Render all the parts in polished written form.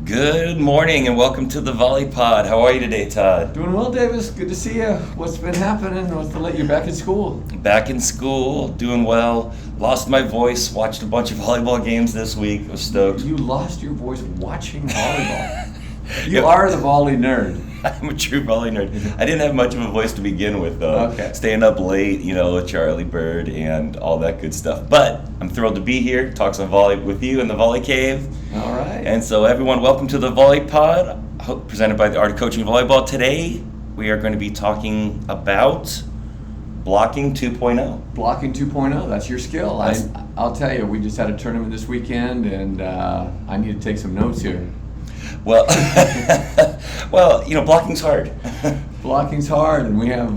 Good morning and welcome to the VolleyPod. How are you today, Todd? Doing well, Davis. Good to see you. What's been happening? What's to let you back in school? Back in school, doing well. Lost my voice, watched a bunch of volleyball games this week. Was stoked. You lost your voice watching volleyball. You are the volley nerd. I'm a true volley nerd. I didn't have much of a voice to begin with, though. Okay. Staying up late, with Charlie Bird and all that good stuff. But I'm thrilled to be here, talk some volley with you in the Volley Cave. All right. And so everyone, welcome to the VolleyPod, presented by the Art of Coaching Volleyball. Today, we are going to be talking about blocking 2.0. Blocking 2.0, that's your skill. I'll tell you, we just had a tournament this weekend, and I need to take some notes here. Well, blocking's hard. Blocking's hard, and we have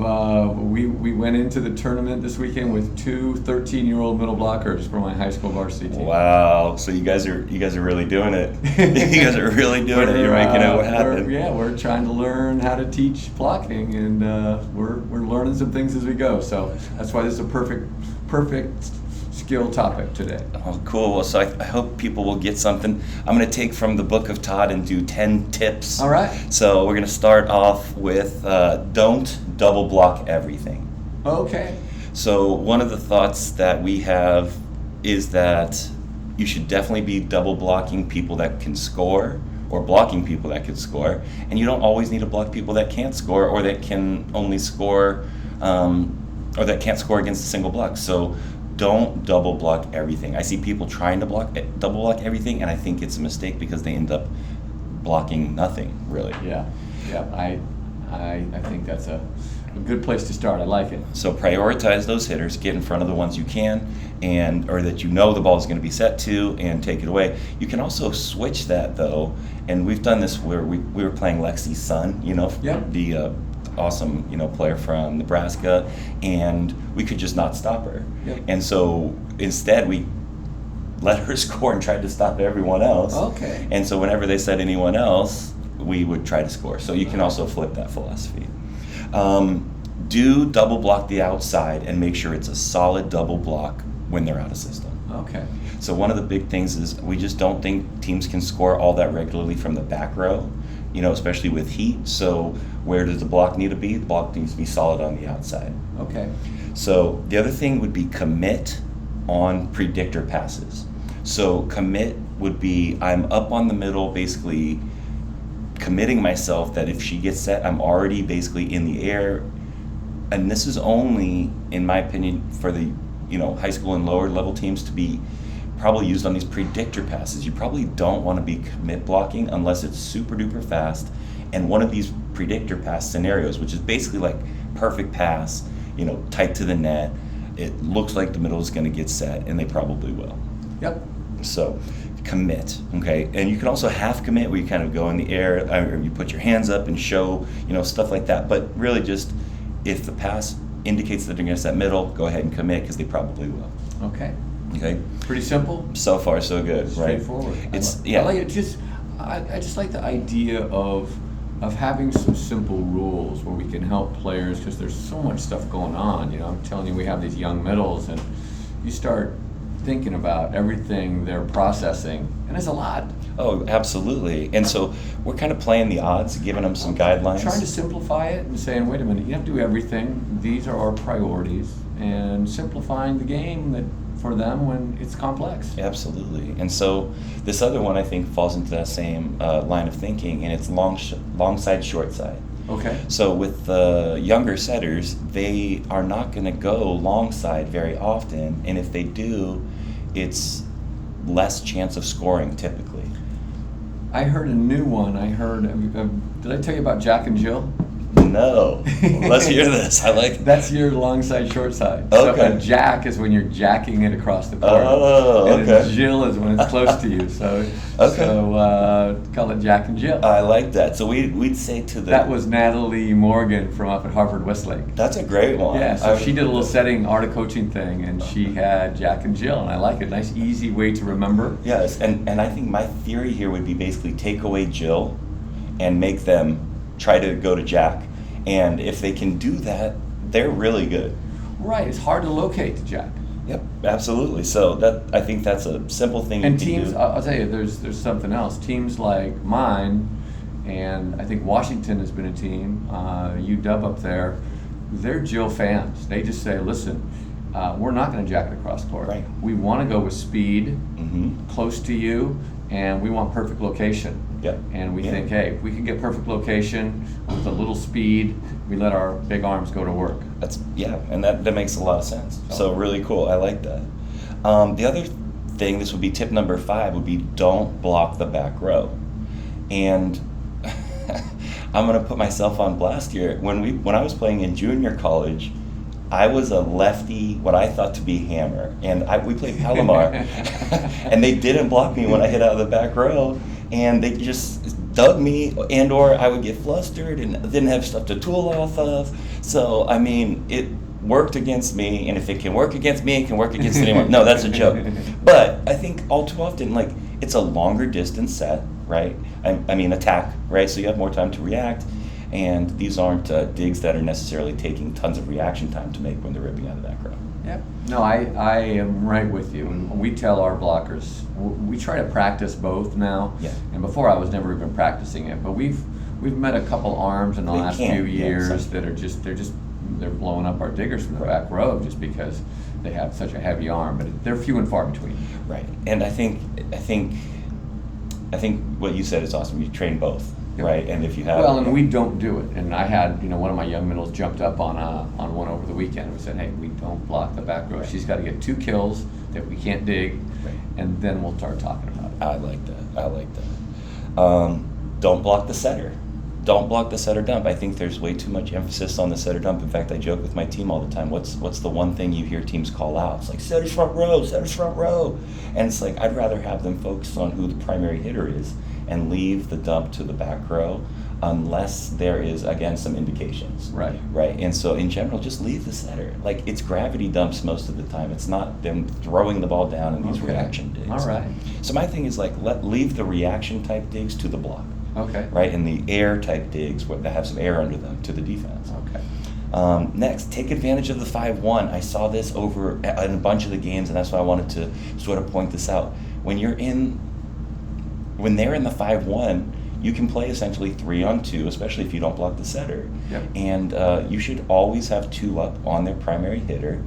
we went into the tournament this weekend with two 13-year-old middle blockers for my high school varsity team. Wow! So you guys are really doing it. You guys are really doing it. You're making it happen. We're trying to learn how to teach blocking, and we're learning some things as we go. So that's why this is a perfect skill topic today. Oh, cool. Well, so I hope people will get something. I'm going to take from the book of Tod and do 10 tips. All right. So we're going to start off with don't double block everything. Okay. So one of the thoughts that we have is that you should definitely be double blocking people that can score or blocking people that can score. And you don't always need to block people that can't score or that can only score or that can't score against a single block. So don't double block everything. I see people trying to double block everything, and I think it's a mistake because they end up blocking nothing, really. Yeah. I think that's a good place to start. I like it. So prioritize those hitters, get in front of the ones you can, or that you know the ball is going to be set to, and take it away. You can also switch that, though, and we've done this where we were playing Lexi's son, Yep. the awesome player from Nebraska, and we could just not stop her. Yep. And so instead we let her score and tried to stop everyone else. Okay. And so whenever they said anyone else, we would try to score. So you can also flip that philosophy. Do double block the outside and make sure it's a solid double block when they're out of system. Okay. So one of the big things is we just don't think teams can score all that regularly from the back row, especially with heat. So where does the block need to be? The block needs to be solid on the outside. Okay. So the other thing would be commit on predictor passes. So commit would be I'm up on the middle, basically committing myself that if she gets set, I'm already basically in the air. And this is only, in my opinion, for the high school and lower level teams to be probably used on these predictor passes. You probably don't want to be commit blocking unless it's super duper fast. And one of these predictor pass scenarios, which is basically like perfect pass, tight to the net, it looks like the middle is going to get set, and they probably will. Yep. So commit, okay? And you can also half commit where you kind of go in the air, or you put your hands up and show, stuff like that. But really just if the pass indicates that they're going to set middle, go ahead and commit because they probably will. Okay. Okay. Pretty simple. So far, so good, right? Straightforward. Yeah. I like it. I just like the idea of having some simple rules where we can help players because there's so much stuff going on. I'm telling you, we have these young middles, and you start thinking about everything they're processing, and it's a lot. Oh, absolutely. And so we're kind of playing the odds, giving them some guidelines. Trying to simplify it and saying, wait a minute, you have to do everything. These are our priorities, and simplifying the game for them when it's complex. Absolutely. And so this other one I think falls into that same line of thinking, and it's long side, short side. Okay. So with the younger setters, they are not going to go long side very often, and if they do, it's less chance of scoring typically. I heard a new one. Did I tell you about Jack and Jill? No. Let's hear this. I like That's your long side, short side. Okay. So a jack is when you're jacking it across the court. Oh, and okay. a Jill is when it's close to you. So, Okay. so call it Jack and Jill. I like that. So we'd say to the... That was Natalie Morgan from up at Harvard Westlake. That's a great one. Yeah, so she did a little setting art of coaching thing, and she had Jack and Jill, and I like it. Nice, easy way to remember. Yes, and I think my theory here would be basically take away Jill and make them try to go to Jack. And if they can do that, they're really good. Right, it's hard to locate the Jack. Yep, absolutely. So I think that's a simple thing And you can teams, do. I'll tell you, there's something else. Teams like mine, and I think Washington has been a team, UW up there, they're Jill fans. They just say, listen, we're not going to jack it across court. Right. We want to go with speed, Mm-hmm. close to you, and we want perfect location. Yep. And we Yeah. think, hey, if we can get perfect location with a little speed, we let our big arms go to work. And that makes a lot of sense. So really cool. I like that. The other thing, this would be tip number 5, would be don't block the back row. And I'm gonna put myself on blast here. When I was playing in junior college, I was a lefty, what I thought to be hammer, and we played Palomar, and they didn't block me when I hit out of the back row, and they just dug me, and or I would get flustered and didn't have stuff to tool off of. So I mean, it worked against me, and if it can work against me, it can work against anyone. No, that's a joke. But I think all too often, like, it's a longer distance set, right? I mean, attack, right? So you have more time to react. And these aren't digs that are necessarily taking tons of reaction time to make when they're ripping out of that row. Yep. No, I am right with you. And we tell our blockers, we try to practice both now. Yeah. And before I was never even practicing it, but we've met a couple arms in the last few years that are they're blowing up our diggers from the back row just because they have such a heavy arm. But they're few and far between. Right. And I think what you said is awesome. You train both. Right, and if you have and we don't do it. And I had, one of my young middles jumped up on one over the weekend. We said, hey, we don't block the back row. Right. She's got to get 2 kills that we can't dig, Right. and then we'll start talking about it. I like that. Don't block the setter. Don't block the setter dump. I think there's way too much emphasis on the setter dump. In fact, I joke with my team all the time. What's the one thing you hear teams call out? It's like setter's front row. And it's like I'd rather have them focus on who the primary hitter is and leave the dump to the back row unless there is, again, some indications. Right. Right. And so in general, just leave the setter. Like, it's gravity dumps most of the time. It's not them throwing the ball down in these reaction digs. All right. So my thing is, like, leave the reaction type digs to the block. Okay. Right, and the air type digs that have some air under them to the defense. Okay. Next, take advantage of the 5-1. I saw this over in a bunch of the games, and that's why I wanted to sort of point this out. When they're in the 5-1, you can play essentially 3-on-2, especially if you don't block the setter. Yep. And you should always have 2 up on their primary hitter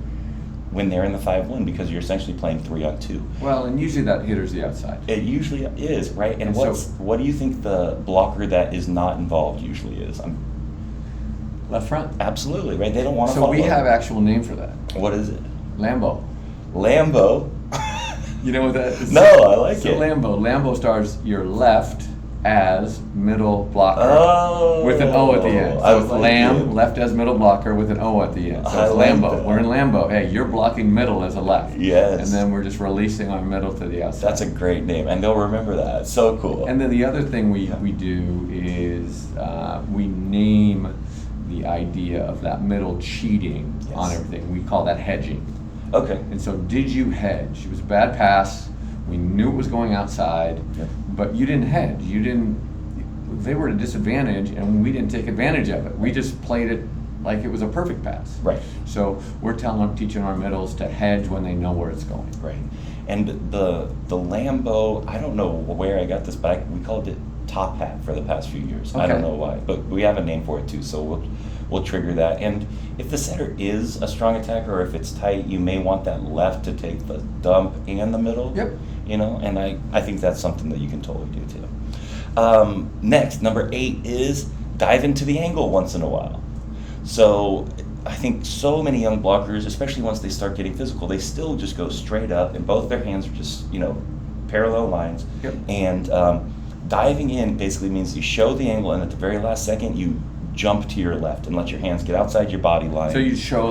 when they're in the 5-1 because you're essentially playing 3-on-2. Well, and usually that hitter's the outside. It usually is, right? And So- what do you think the blocker that is not involved usually is? Left front. Absolutely, right? They don't want to So follow. we have actual name for that. What is it? Lambo. Lambo. You know what that is? No, I like So it. Lambo starts your left as middle blocker Oh. with an O at the end. I So it's like Lamb, it. left as middle blocker with an O at the end. So I it's like Lambo. that. We're in Lambo. Hey, you're blocking middle as a left. Yes. And then we're just releasing our middle to the outside. That's a great name, and they'll remember that. So cool. And then the other thing we do is we name the idea of that middle cheating on everything. We call that hedging. Okay. And so did you hedge? It was a bad pass. We knew it was going outside, Yep. but you didn't hedge. They were at a disadvantage, and we didn't take advantage of it. We just played it like it was a perfect pass. Right. So we're teaching our middles to hedge when they know where it's going. Right. And the Lambo, I don't know where I got this, but we called it top hat for the past few years. I don't Okay. know why, but we have a name for it too, so we'll trigger that. And if the setter is a strong attacker, or if it's tight, you may want that left to take the dump and the middle. Yep. And I think that's something that you can totally do too. Next, number 8 is dive into the angle once in a while. So I think so many young blockers, especially once they start getting physical, they still just go straight up, and both their hands are just, parallel lines. Yep. And diving in basically means you show the angle, and at the very last second, you jump to your left and let your hands get outside your body line. So you show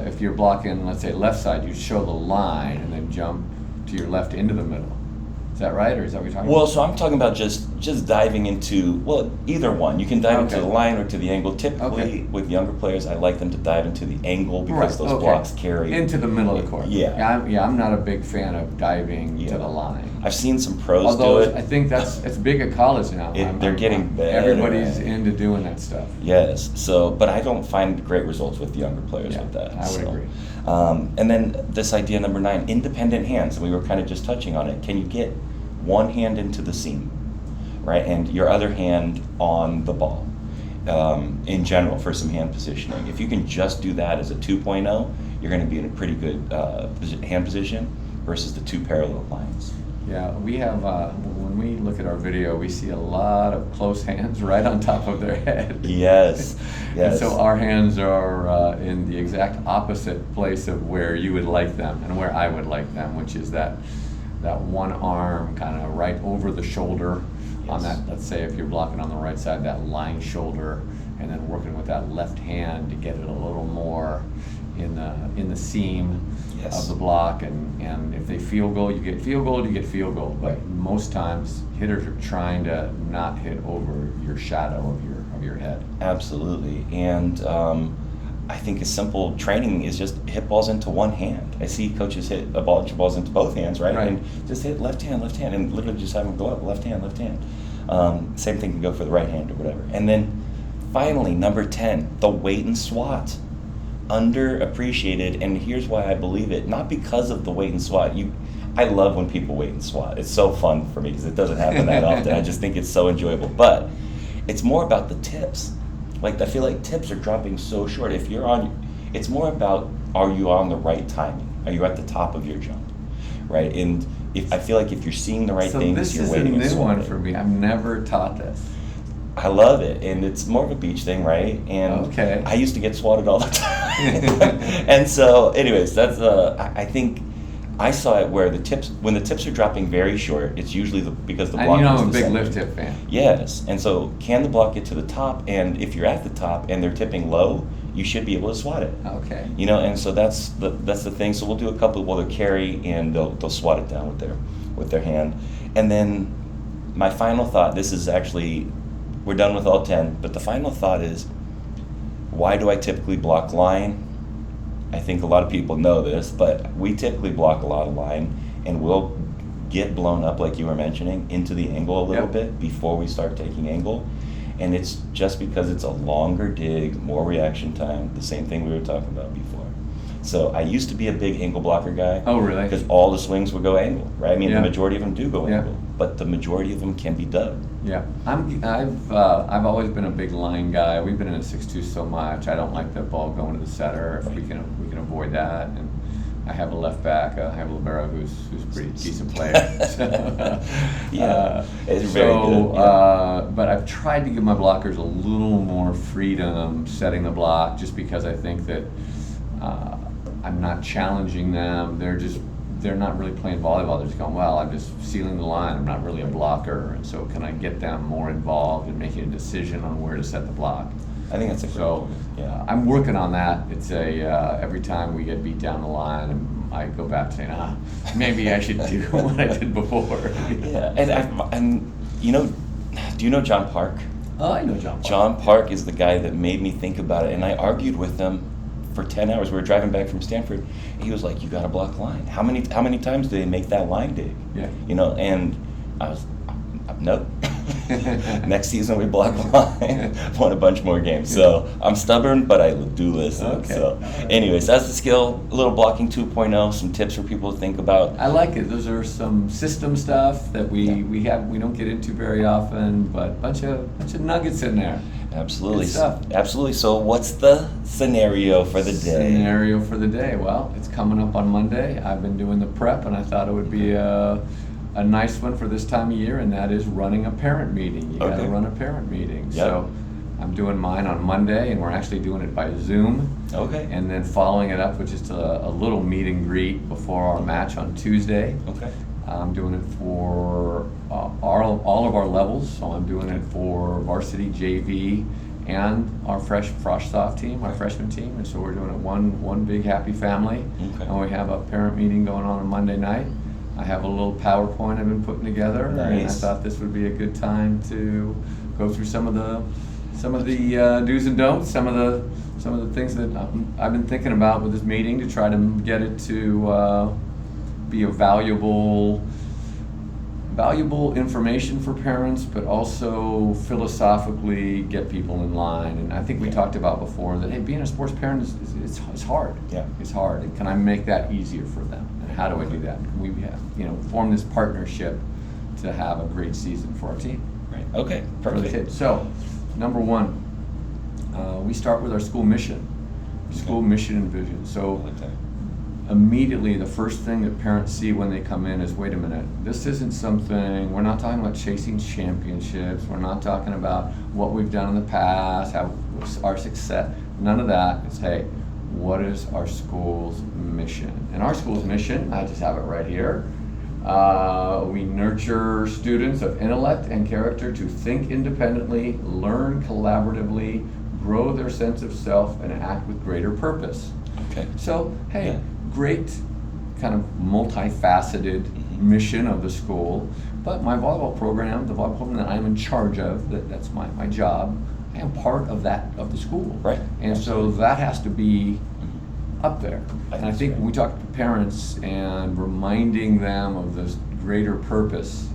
if you're blocking, let's say left side, you show the line and then jump to your left into the middle. Is that right, or is that what you're talking Well, about? so I'm talking about just just diving into, well, either one. You can dive into Okay. the line or to the angle. Typically, Okay. with younger players, I like them to dive into the angle because Right, those okay. blocks carry. Into the middle of the court. Yeah. I'm not a big fan of diving Yeah. to the line. I've seen some pros Although do it. I think it's big at college now. They're getting better. Everybody's into doing that stuff. Yes. So, but I don't find great results with younger players Yeah, with that. I would agree. And then this idea number 9, independent hands. And we were kind of just touching on it. Can you get one hand into the seam, right, and your other hand on the ball? In general, for some hand positioning, if you can just do that as a 2.0, you're going to be in a pretty good hand position versus the 2 parallel lines. Yeah, we have, when we look at our video, we see a lot of close hands right on top of their head. Yes, yes. And so our hands are in the exact opposite place of where you would like them and where I would like them, which is that one arm kind of right over the shoulder on Yes. that, let's say if you're blocking on the right side, that lying shoulder, and then working with that left hand to get it a little more in the seam Yes. of the block, and if they field goal, you get field goal, you get field goal. But Right. most times hitters are trying to not hit over your shadow of your head. Absolutely. And I think a simple training is just hit balls into one hand. I see coaches hit a bunch of balls into both hands, right? Right. And just hit left hand, and literally just have them go up, left hand, left hand. Same thing can go for the right hand or whatever. And then finally, number 10, the weight and swat. Underappreciated, and here's why I believe it. Not because of the weight and swat. I love when people weight and swat. It's so fun for me because it doesn't happen that often. I just think it's so enjoyable. But it's more about the tips. Like, I feel like tips are dropping so short. It's more about, are you on the right timing? Are you at the top of your jump, right? And I feel like if you're seeing the right things, this you're is a waiting and new one swatting. for me. I've never taught this. I love it, and it's more of a beach thing, right? And Okay. I used to get swatted all the time. And so, anyways, that's I think I saw it where when the tips are dropping very short, it's usually because the block And you know is I'm a the big center. lift tip fan. Yes, and so can the block get to the top? And if you're at the top and they're tipping low, you should be able to swat it. Okay. And so that's the thing. So we'll do a couple while they'll carry, and they'll swat it down with their hand. And then my final thought. This is actually, we're done with all 10, but the final thought is, why do I typically block line? I think a lot of people know this, but we typically block a lot of line, and we'll get blown up, like you were mentioning, into the angle a little Yep. bit before we start taking angle. And it's just because it's a longer dig, more reaction time, the same thing we were talking about before. So I used to be a big angle blocker guy. Oh, really? Because all the swings would go angle, right? I mean, Yeah. the majority of them do go Yeah. angle, but the majority of them can be dug. Yeah, I've always been a big line guy. We've been in a 6-2 so much. I don't like the ball going to the setter. If we can avoid that. And I have a left back. I have a libero who's a pretty decent player. Yeah, it's very good. But I've tried to give my blockers a little more freedom setting the block, just because I think that I'm not challenging them. They're not really playing volleyball. They're just going, well, I'm just sealing the line. I'm not really a blocker. And so can I get them more involved in making a decision on where to set the block? I think that's a great So point. Yeah. I'm working on that. It's every time we get beat down the line, I go back saying, maybe I should do what I did before. Yeah, and do you know John Park? Oh, I know John Park. John Park is the guy that made me think about it, and I argued with him for 10 hours. We were driving back from Stanford. He was like, "You got to block line. How many times do they make that line dig?" Yeah. And I was, nope. Next season we block line. Won a bunch more games. So I'm stubborn, but I do listen. Okay. So, anyways, that's the skill. A little blocking 2.0. Some tips for people to think about. I like it. Those are some system stuff that we don't get into very often, but bunch of nuggets in there. Absolutely. Good stuff. Absolutely. So what's the scenario for the day? Scenario for the day. Well, it's coming up on Monday. I've been doing the prep, and I thought it would be a nice one for this time of year, and that is running a parent meeting. You got to Okay. run a parent meeting. Yep. So I'm doing mine on Monday, and we're actually doing it by Zoom. Okay. And then following it up with just a little meet and greet before our match on Tuesday. Okay. I'm doing it for all of our levels. So I'm doing it for varsity, JV, and our Frosh-Soft team, our freshman team. And so we're doing it one big happy family. Okay. And we have a parent meeting going on Monday night. I have a little PowerPoint I've been putting together, and I Nice. thought this would be a good time to go through some of the do's and don'ts, some of the things that I've been thinking about with this meeting to try to get it to be a valuable information for parents, but also philosophically get people in line. And I think we talked about before that, hey, being a sports parent is hard. Yeah. It's hard. And can I make that easier for them? And how do I do that? Can we form this partnership to have a great season for our team? Right. Okay. For the Perfect. kids. So, number one, we start with our school mission. School mission and vision. So I like that. immediately the first thing that parents see when they come in is, wait a minute, this isn't something, we're not talking about chasing championships, we're not talking about what we've done in the past, how our success, none of that. It's, hey, what is our school's mission? And our school's mission, I just have it right here, we nurture students of intellect and character to think independently, learn collaboratively, grow their sense of self, and act with greater purpose. Okay. So, hey, Yeah. great kind of multifaceted mission of the school, but my volleyball program, the volleyball program that I'm in charge of, that's my job, I am part of the school. Right. And so that has to be up there. And I That's think right. when we talk to parents and reminding them of this greater purpose,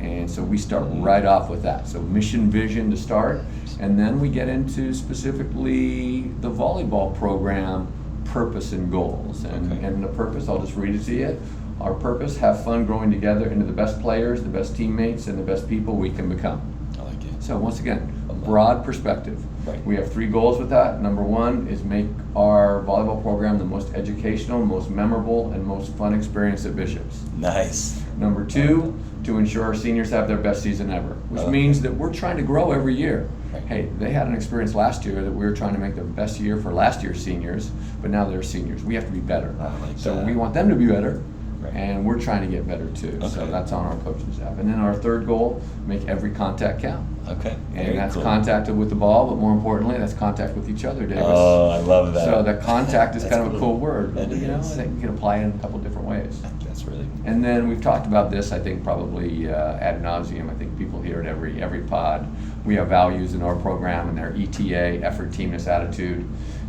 and so we start right off with that. So mission, vision to start, and then we get into specifically the volleyball program, purpose and goals. And the purpose, I'll just read it to you. Our purpose, have fun growing together into the best players, the best teammates, and the best people we can become. I like it. So once again, a broad perspective. Right. We have 3 goals with that. Number 1 is make our volleyball program the most educational, most memorable, and most fun experience at Bishop's. Nice. Number 2, to ensure our seniors have their best season ever, which Okay. means that we're trying to grow every year. Right. Hey, they had an experience last year that we were trying to make the best year for last year's seniors, but now they're seniors. We have to be better. I like So that. we want them to be better, Right. and we're trying to get better too. So Okay. that's on our coaching staff. And then our 3rd goal, make every contact count. Okay. And Very that's cool. contact with the ball, but more importantly, that's contact with each other, Davis. Oh, I love that. So the contact is That's kind of a cool word, It you know, is. that you can apply in a couple different ways. That's really. And then we've talked about this, I think probably ad nauseum. I think people hear it every pod. We have values in our program, and they're ETA, effort, teamness, attitude,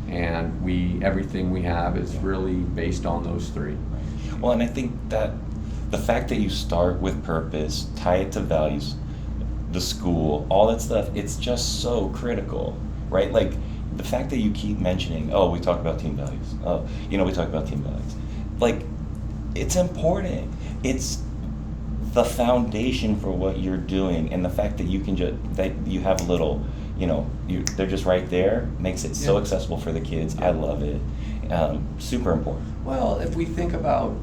and everything we have is really based on those 3. Well, and I think that the fact that you start with purpose, tie it to values, the school, all that stuff, it's just so critical, right? Like the fact that you keep mentioning, oh, we talk about team values. Oh, we talk about team values. Like, it's important. It's the foundation for what you're doing, and the fact that you can that you have a little, they're just right there makes it so Yeah. accessible for the kids. I love it. Super important. Well, if we think about,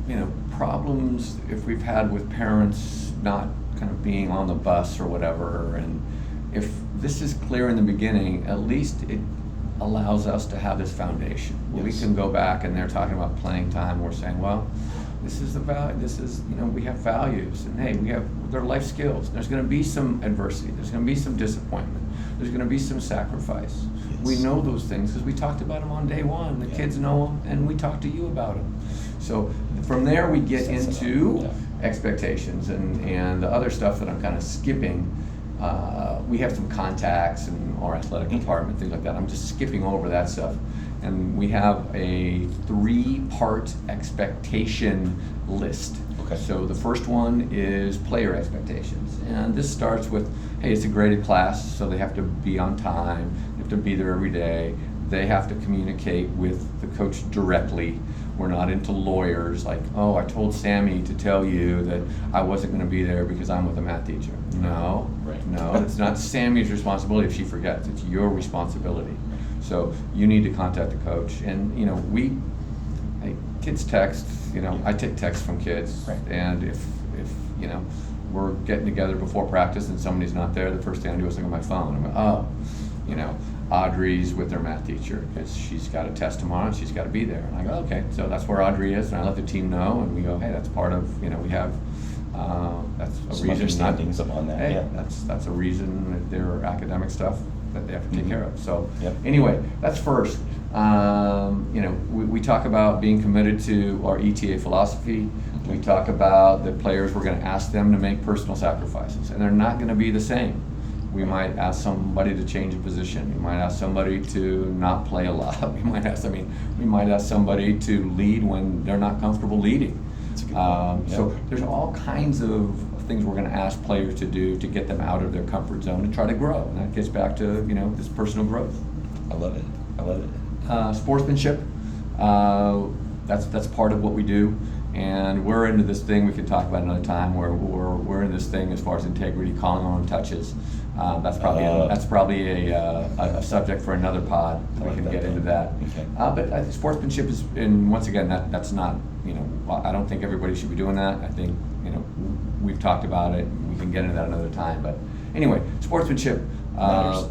problems if we've had with parents not kind of being on the bus or whatever, and if this is clear in the beginning, at least it allows us to have this foundation. Where Yes. we can go back and they're talking about playing time, we're saying, well, this is the value, we have values, and hey, we have their life skills. There's gonna be some adversity, there's gonna be some disappointment, there's gonna be some sacrifice. Yes. We know those things because we talked about them on day one. The Yeah. kids know them, and we talked to you about them. So from there, we get Sets it up. into Yeah. expectations and the other stuff that I'm kind of skipping. We have some contacts in our athletic department, things like that. I'm just skipping over that stuff. And we have a 3-part expectation list. Okay. So the first one is player expectations. And this starts with, hey, it's a graded class, so they have to be on time, they have to be there every day, they have to communicate with the coach directly. We're not into lawyers like, oh, I told Sammy to tell you that I wasn't going to be there because I'm with a math teacher. No, Right. no, it's not Sammy's responsibility if she forgets. It's your responsibility. So you need to contact the coach. And, kids text, I take texts from kids. Right. And if we're getting together before practice and somebody's not there, the first thing I do is look at my phone. I'm like, oh, Audrey's with their math teacher because she's got a test tomorrow and she's got to be there. And I go, okay, so that's where Audrey is, and I let the team know, and we go, hey, that's part of, we have, that's a Some reason. understandings upon that, Hey, yeah. that's a reason that there are academic stuff that they have to take care of. So Yep. anyway, that's first. We talk about being committed to our ETA philosophy. We talk about the players, we're going to ask them to make personal sacrifices, and they're not going to be the same. We might ask somebody to change a position. We might ask somebody to not play a lot. We might ask somebody to lead when they're not comfortable leading. That's a good point. So there's all kinds of things we're going to ask players to do to get them out of their comfort zone and try to grow. And that gets back to this personal growth. I love it. Sportsmanship. That's part of what we do. And we're into this thing we can talk about another time where we're in this thing as far as integrity, calling on touches. That's probably a subject for another pod. We can get into that. Okay. But I think sportsmanship is, and once again, that's not, I don't think everybody should be doing that. I think, we've talked about it. We can get into that another time. But anyway, sportsmanship. Refs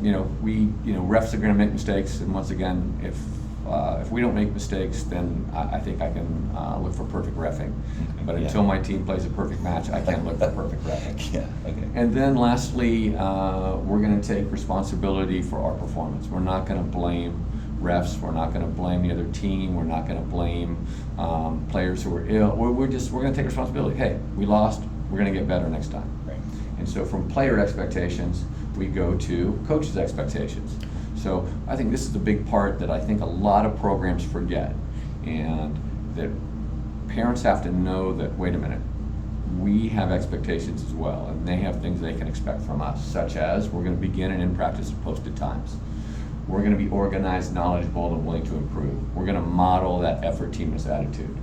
are going to make mistakes, and once again, if we don't make mistakes, then I think I can look for perfect reffing. But until my team plays a perfect match, I can't look for perfect reffing. Yeah. Okay. And then lastly, we're going to take responsibility for our performance. We're not going to blame refs. We're not going to blame the other team. We're not going to blame players who are ill. We're going to take responsibility. Hey, we lost. We're going to get better next time. Right. And so from player expectations, we go to coaches' expectations. So I think this is the big part that I think a lot of programs forget, and that parents have to know that, wait a minute, we have expectations as well, and they have things they can expect from us, such as we're going to begin and end practice at posted times. We're going to be organized, knowledgeable, and willing to improve. We're going to model that effort, teamness attitude.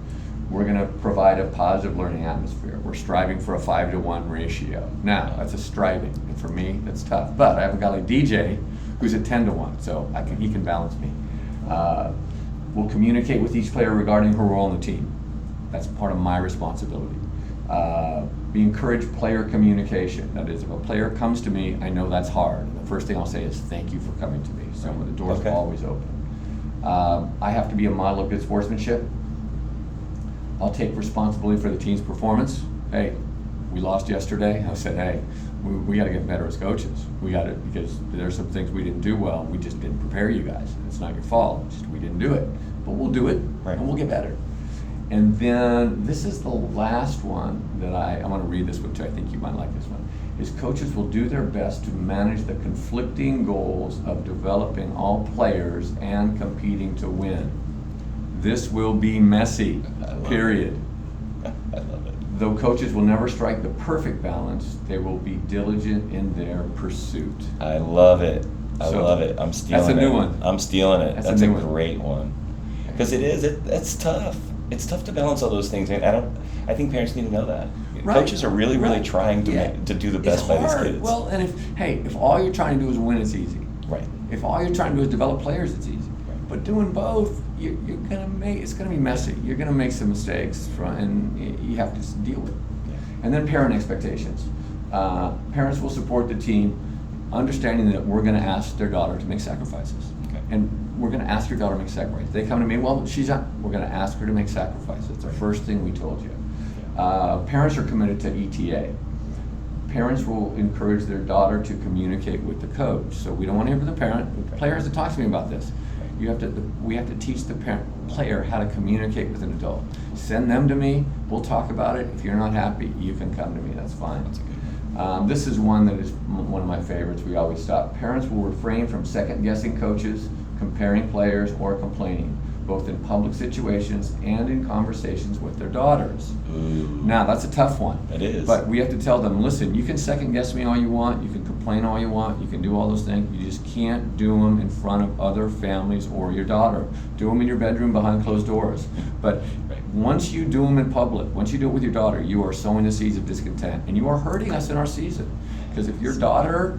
We're going to provide a positive learning atmosphere. We're striving for a 5-to-1 ratio. Now, that's a striving, and for me, that's tough. But I have a guy like DJ who's at 10-to-1, so he can balance me. We'll communicate with each player regarding her role in the team. That's part of my responsibility. We encourage player communication. That is, if a player comes to me, I know that's hard. The first thing I'll say is, thank you for coming to me. So the door's always open. I have to be a model of good sportsmanship. I'll take responsibility for the team's performance. Hey, we lost yesterday. I said, hey, we got to get better as coaches. We got to, because there's some things we didn't do well. We just didn't prepare you guys. It's not your fault. It's just we didn't do it. But we'll do it, and we'll get better. And then this is the last one that I want to read this one too. I think you might like this one. Is coaches will do their best to manage the conflicting goals of developing all players and competing to win. This will be messy, period. I love it. Though coaches will never strike the perfect balance, they will be diligent in their pursuit. I love it. I love it. I'm stealing it. That's a new one. I'm stealing it. That's a great one. Because it's tough. It's tough to balance all those things. I think parents need to know that. Right. Coaches are really trying to do the best by these kids. Well, and if all you're trying to do is win, it's easy. Right. If all you're trying to do is develop players, it's easy. Right. But doing both, it's gonna be messy. You're gonna make some mistakes, and you have to just deal with it. Yeah. And then parent expectations. Parents will support the team, understanding that we're gonna ask their daughter to make sacrifices. Okay. And we're gonna ask your daughter to make sacrifices. They come to me, well, she's not. We're gonna ask her to make sacrifices. It's the first thing we told you. Parents are committed to ETA. Parents will encourage their daughter to communicate with the coach. So we don't want to hear from the parent. The player has to talk to me about this. We have to teach the player how to communicate with an adult. Send them to me. We'll talk about it. If you're not happy, you can come to me. That's fine. That's a good one. This is one that is one of my favorites. We always stop. Parents will refrain from second-guessing coaches, comparing players, or complaining, both in public situations and in conversations with their daughters. Ooh. Now, that's a tough one. It is. But we have to tell them, listen, you can second guess me all you want, you can complain all you want, you can do all those things, you just can't do them in front of other families or your daughter. Do them in your bedroom behind closed doors. But once you do them in public, once you do it with your daughter, you are sowing the seeds of discontent, and you are hurting us in our season. Because if your daughter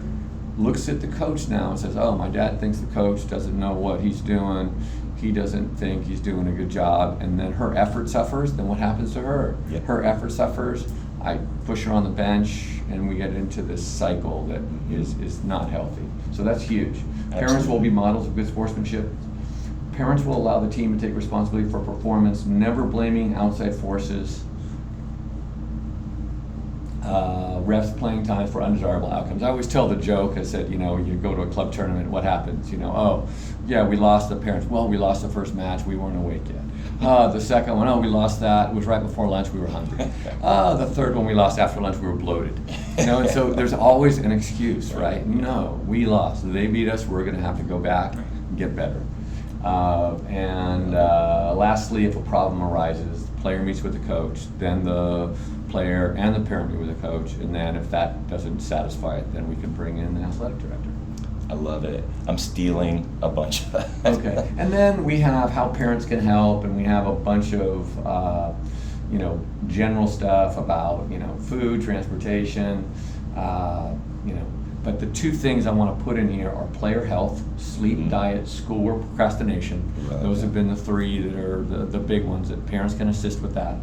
looks at the coach now and says, oh, my dad thinks the coach doesn't know what he's doing, he doesn't think he's doing a good job, and then her effort suffers, then what happens to her? Yep. Her effort suffers, I push her on the bench, and we get into this cycle that is not healthy. So that's huge. Absolutely. Parents will be models of good sportsmanship. Parents will allow the team to take responsibility for performance, never blaming outside forces. refs playing times for undesirable outcomes. I always tell the joke, I said, you go to a club tournament, what happens? Oh, yeah, we lost the parents. Well, we lost the first match, we weren't awake yet. The second one, we lost that. It was right before lunch, we were hungry. The third one we lost after lunch, we were bloated. And so there's always an excuse, right? No, we lost. They beat us, we're going to have to go back and get better. Lastly, if a problem arises, the player meets with the coach, then the player and the parent meet with the coach, and then if that doesn't satisfy it, then we can bring in the athletic director. I love it. I'm stealing a bunch of that. Okay, and then we have how parents can help, and we have a bunch of general stuff about food, transportation, But the two things I want to put in here are player health, sleep, diet, schoolwork, procrastination. Those have been the three that are the big ones that parents can assist with that.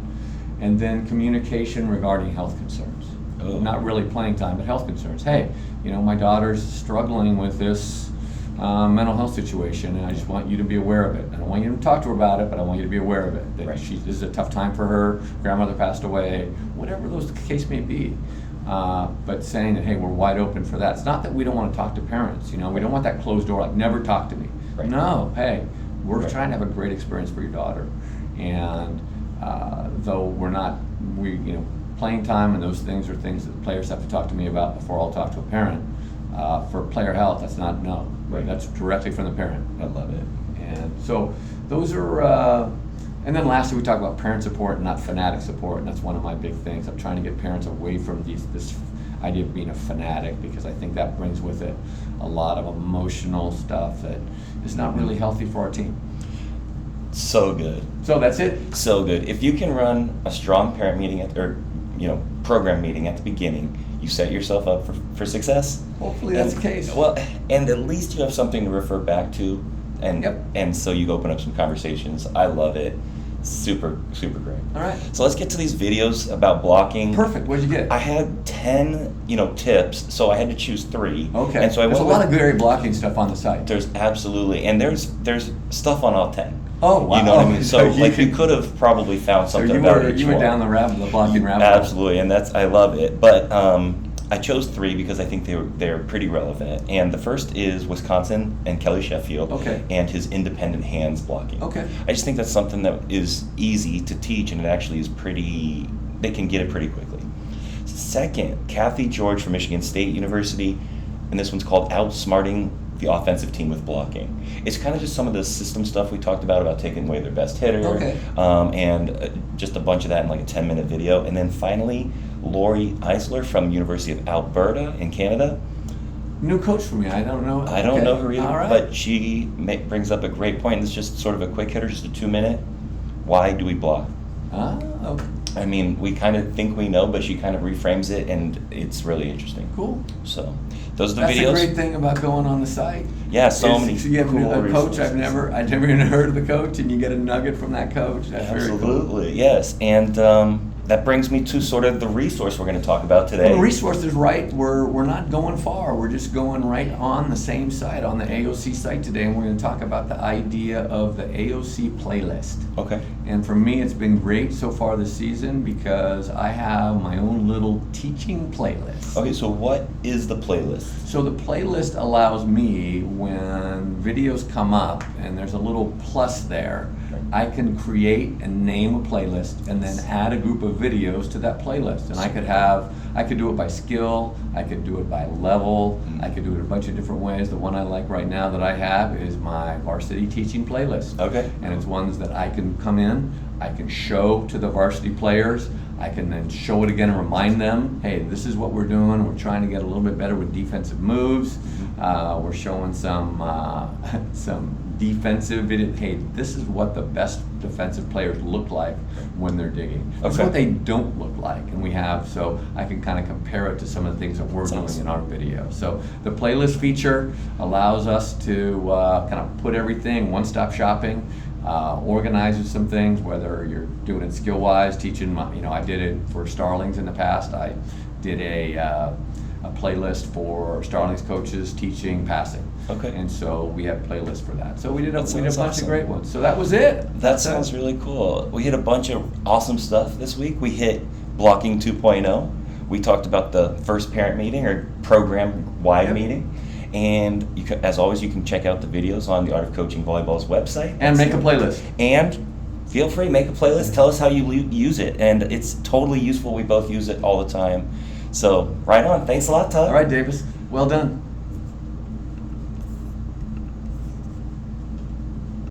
And then communication regarding health concerns. Not really playing time, but health concerns. Hey, my daughter's struggling with this mental health situation, and I just want you to be aware of it. I don't want you to talk to her about it, but I want you to be aware of it. That this is a tough time for her, grandmother passed away, whatever the case may be. But saying that, hey, we're wide open for that. It's not that we don't want to talk to parents, we don't want that closed door, like never talk to me. No, hey, we're trying to have a great experience for your daughter. And though we're not, playing time and those things are things that the players have to talk to me about before I'll talk to a parent. For player health, that's not no. That's directly from the parent. I love it. And so those are, and then lastly we talk about parent support, not fanatic support, and that's one of my big things. I'm trying to get parents away from this idea of being a fanatic, because I think that brings with it a lot of emotional stuff that is not really healthy for our team. So good. So that's it? So good. If you can run a strong parent meeting program meeting at the beginning, you set yourself up for success. Hopefully that's the case. Well, and at least you have something to refer back to, and so you open up some conversations. I love it. Super, super great. All right. So let's get to these videos about blocking. Perfect. What'd you get? I had 10, tips, so I had to choose 3. Okay. And so there's a lot of great blocking stuff on the site. There's absolutely, and there's stuff on all 10. Oh, wow. You know what I mean? So you could have probably found something about each one. You were down the blocking rabbit hole. Absolutely, and I love it. But I chose 3 because I think they're pretty relevant. And the first is Wisconsin and Kelly Sheffield, and his independent hands blocking. Okay. I just think that's something that is easy to teach, and it actually is they can get it pretty quickly. Second, Kathy George from Michigan State University, and this one's called Outsmarting the Offensive Team with Blocking. It's kind of just some of the system stuff we talked about taking away their best hitter, and just a bunch of that in like a 10-minute video. And then finally, Lori Eisler from University of Alberta in Canada. New coach for me. I don't know. I don't know her either, right. But she brings up a great point. It's just sort of a quick hitter, just a 2-minute. Why do we block? Okay. I mean, we kind of think we know, but she kind of reframes it, and it's really interesting. Cool. So, those are the videos. That's the great thing about going on the site. Yeah, so many. You have cool a coach. resources. I've never even heard of the coach, and you get a nugget from that coach. That's Absolutely, very cool. Yes. And that brings me to sort of the resource we're going to talk about today. Well, the resource is right. We're not going far. We're just going right on the same site, on the AOC site today, and we're going to talk about the idea of the AOC playlist. Okay. And for me, it's been great so far this season because I have my own little teaching playlist. Okay, so what is the playlist? So the playlist allows me, when videos come up and there's a little plus there, I can create and name a playlist and then add a group of videos to that playlist. And I could do it by skill, I could do it by level, I could do it a bunch of different ways. The one I like right now that I have is my varsity teaching playlist. Okay. And it's ones that I can come in, I can show to the varsity players, I can then show it again and remind them, hey, this is what we're doing. We're trying to get a little bit better with defensive moves. We're showing some defensive video. Hey, this is what the best defensive players look like when they're digging. This is what they don't look like. And we have, so I can kind of compare it to some of the things that we're doing in our video. So the playlist feature allows us to kind of put everything, one-stop shopping, organizes some things, whether you're doing it skill-wise, teaching, I did it for Starlings in the past. I did a playlist for Starlings coaches teaching passing. Okay. And so we had playlists for that. So we did a bunch of great ones. So that was it. That sounds really cool. We hit a bunch of awesome stuff this week. We hit blocking 2.0. We talked about the first parent meeting or program-wide Yep. meeting. And you can, as always, you can check out the videos on the Art of Coaching Volleyball's website. And make a playlist. And feel free, make a playlist. Tell us how you use it. And it's totally useful. We both use it all the time. So, right on. Thanks a lot, Todd. All right, Davis. Well done.